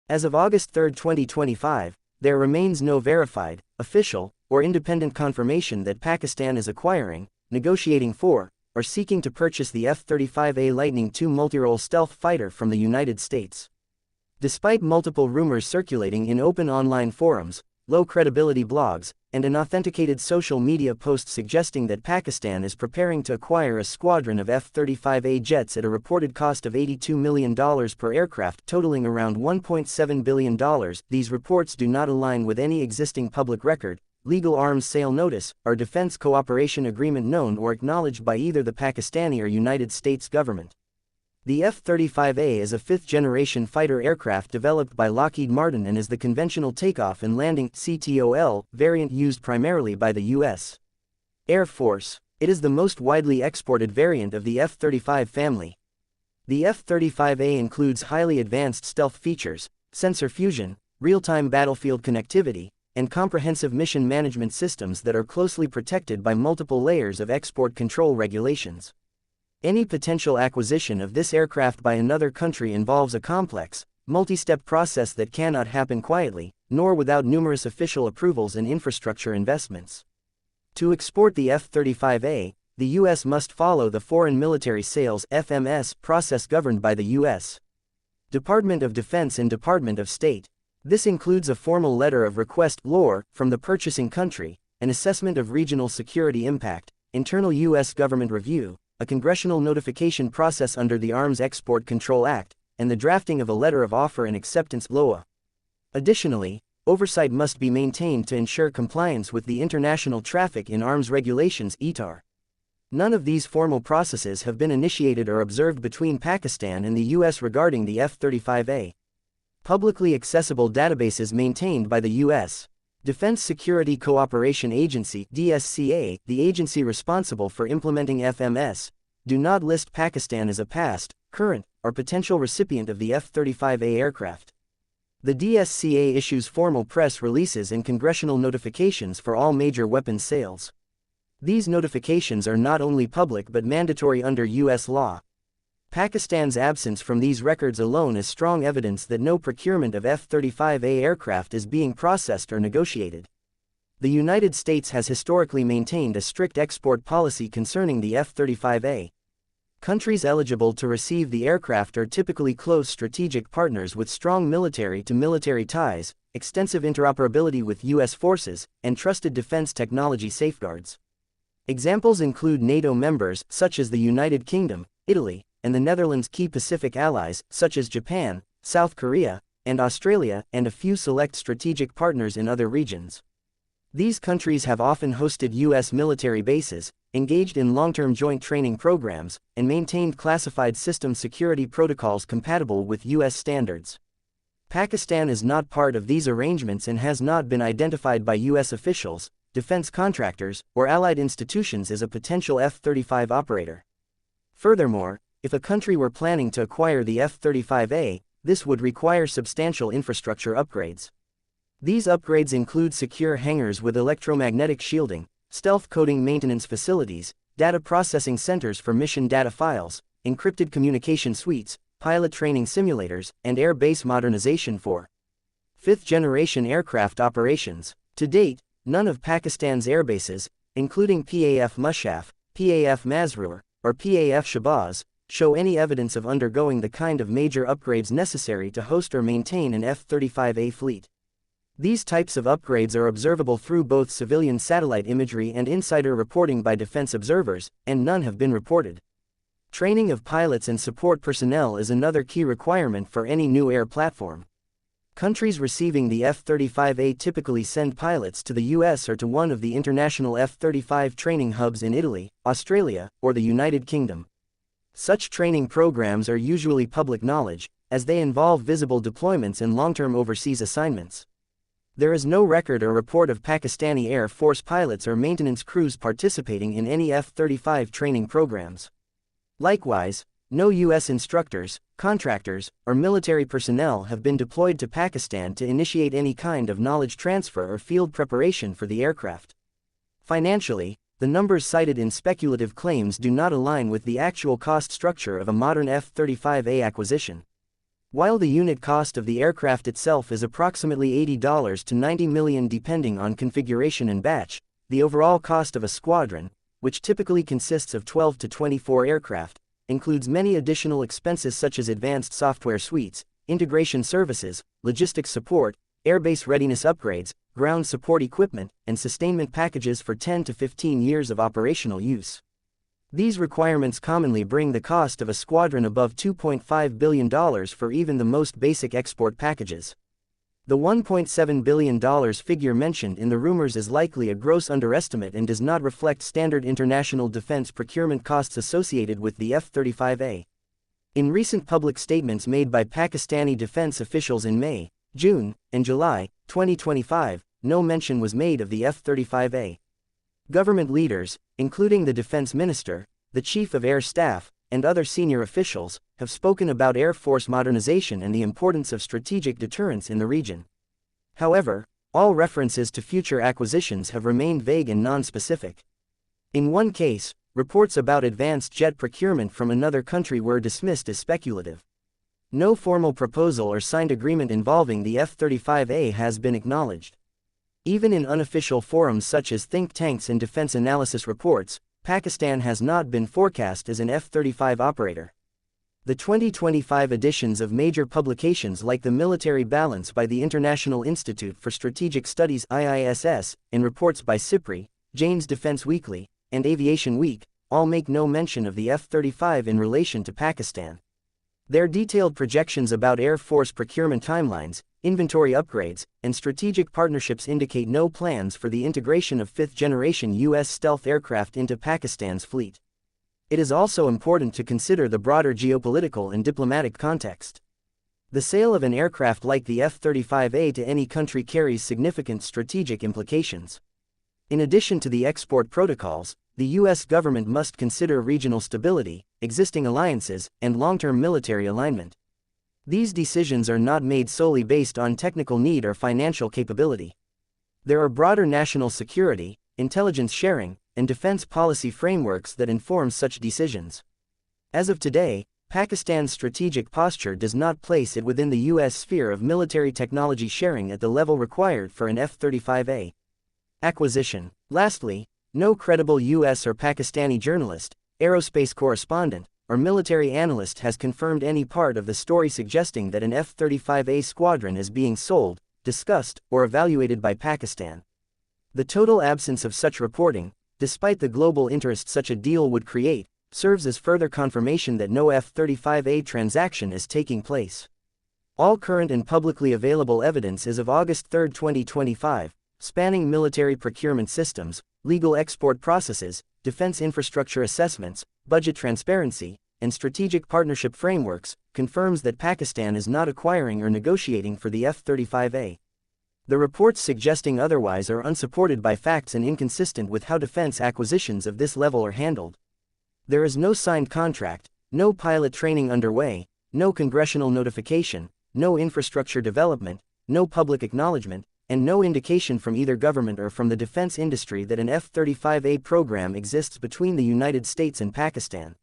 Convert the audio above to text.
As of August 3, 2025, there remains no verified, official, or independent confirmation that Pakistan is acquiring, negotiating for, or seeking to purchase the F-35A Lightning II multirole stealth fighter from the United States. Despite multiple rumors circulating in open online forums, low-credibility blogs, and unauthenticated social media posts suggesting that Pakistan is preparing to acquire a squadron of F-35A jets at a reported cost of $82 million per aircraft, totaling around $1.7 billion, these reports do not align with any existing public record, legal arms sale notice, or defense cooperation agreement known or acknowledged by either the Pakistani or United States government. The F-35A is a fifth-generation fighter aircraft developed by Lockheed Martin and is the conventional takeoff and landing (CTOL) variant used primarily by the U.S. Air Force. It is the most widely exported variant of the F-35 family. The F-35A includes highly advanced stealth features, sensor fusion, real-time battlefield connectivity, and comprehensive mission management systems that are closely protected by multiple layers of export control regulations. Any potential acquisition of this aircraft by another country involves a complex, multi-step process that cannot happen quietly, nor without numerous official approvals and infrastructure investments. To export the F-35A, the U.S. must follow the Foreign Military Sales (FMS) process governed by the U.S. Department of Defense and Department of State. This includes a formal letter of request LOR from the purchasing country, an assessment of regional security impact, internal U.S. government review, a congressional notification process under the Arms Export Control Act, and the drafting of a letter of offer and acceptance (LOA). Additionally, oversight must be maintained to ensure compliance with the International Traffic in Arms Regulations (ITAR). None of these formal processes have been initiated or observed between Pakistan and the U.S. regarding the F-35A. Publicly accessible databases maintained by the U.S. Defense Security Cooperation Agency (DSCA), the agency responsible for implementing FMS, do not list Pakistan as a past, current, or potential recipient of the F-35A aircraft. The DSCA issues formal press releases and congressional notifications for all major weapons sales. These notifications are not only public but mandatory under U.S. law. Pakistan's absence from these records alone is strong evidence that no procurement of F-35A aircraft is being processed or negotiated. The United States has historically maintained a strict export policy concerning the F-35A. Countries eligible to receive the aircraft are typically close strategic partners with strong military-to-military ties, extensive interoperability with U.S. forces, and trusted defense technology safeguards. Examples include NATO members, such as the United Kingdom, Italy, and the Netherlands, key Pacific allies, such as Japan, South Korea, and Australia, and a few select strategic partners in other regions. These countries have often hosted U.S. military bases, engaged in long-term joint training programs, and maintained classified system security protocols compatible with U.S. standards. Pakistan is not part of these arrangements and has not been identified by U.S. officials, defense contractors, or allied institutions as a potential F-35 operator. Furthermore, if a country were planning to acquire the F-35A, this would require substantial infrastructure upgrades. These upgrades include secure hangars with electromagnetic shielding, stealth coding maintenance facilities, data processing centers for mission data files, encrypted communication suites, pilot training simulators, and air base modernization for fifth-generation aircraft operations. To date, none of Pakistan's airbases, including PAF Mushaf, PAF Mazroor, or PAF Shahbaz, show any evidence of undergoing the kind of major upgrades necessary to host or maintain an F-35A fleet. These types of upgrades are observable through both civilian satellite imagery and insider reporting by defense observers, and none have been reported. Training of pilots and support personnel is another key requirement for any new air platform. Countries receiving the F-35A typically send pilots to the U.S. or to one of the international F-35 training hubs in Italy, Australia, or the United Kingdom. Such training programs are usually public knowledge, as they involve visible deployments and long-term overseas assignments. There is no record or report of Pakistani Air Force pilots or maintenance crews participating in any F-35 training programs. Likewise, no U.S. instructors, contractors, or military personnel have been deployed to Pakistan to initiate any kind of knowledge transfer or field preparation for the aircraft. Financially, the numbers cited in speculative claims do not align with the actual cost structure of a modern F-35A acquisition. While the unit cost of the aircraft itself is approximately $80 to $90 million depending on configuration and batch, the overall cost of a squadron, which typically consists of 12 to 24 aircraft, includes many additional expenses such as advanced software suites, integration services, logistics support, airbase readiness upgrades, ground support equipment, and sustainment packages for 10 to 15 years of operational use. These requirements commonly bring the cost of a squadron above $2.5 billion for even the most basic export packages. The $1.7 billion figure mentioned in the rumors is likely a gross underestimate and does not reflect standard international defense procurement costs associated with the F-35A. In recent public statements made by Pakistani defense officials in May, June, and July 2025, no mention was made of the F-35A. Government leaders, including the defense minister, the chief of air staff, and other senior officials, have spoken about Air Force modernization and the importance of strategic deterrence in the region. However, all references to future acquisitions have remained vague and non-specific. In one case, reports about advanced jet procurement from another country were dismissed as speculative. No formal proposal or signed agreement involving the F-35A has been acknowledged. Even in unofficial forums such as think tanks and defense analysis reports, Pakistan has not been forecast as an F-35 operator. The 2025 editions of major publications like the Military Balance by the International Institute for Strategic Studies (IISS) and reports by SIPRI, Jane's Defense Weekly, and Aviation Week, all make no mention of the F-35 in relation to Pakistan. Their detailed projections about Air Force procurement timelines, inventory upgrades, and strategic partnerships indicate no plans for the integration of fifth-generation U.S. stealth aircraft into Pakistan's fleet. It is also important to consider the broader geopolitical and diplomatic context. The sale of an aircraft like the F-35A to any country carries significant strategic implications. In addition to the export protocols, the U.S. government must consider regional stability, existing alliances, and long-term military alignment. These decisions are not made solely based on technical need or financial capability. There are broader national security, intelligence sharing, and defense policy frameworks that inform such decisions. As of today, Pakistan's strategic posture does not place it within the U.S. sphere of military technology sharing at the level required for an F-35A acquisition. Lastly, no credible U.S. or Pakistani journalist, aerospace correspondent, or military analyst has confirmed any part of the story suggesting that an F-35A squadron is being sold, discussed, or evaluated by Pakistan. The total absence of such reporting, despite the global interest such a deal would create, serves as further confirmation that no F-35A transaction is taking place. All current and publicly available evidence is of August 3, 2025, spanning military procurement systems, legal export processes, defense infrastructure assessments, budget transparency, and strategic partnership frameworks, confirms that Pakistan is not acquiring or negotiating for the F-35A. The reports suggesting otherwise are unsupported by facts and inconsistent with how defense acquisitions of this level are handled. There is no signed contract, no pilot training underway, no congressional notification, no infrastructure development, no public acknowledgement, and no indication from either government or from the defense industry that an F-35A program exists between the United States and Pakistan.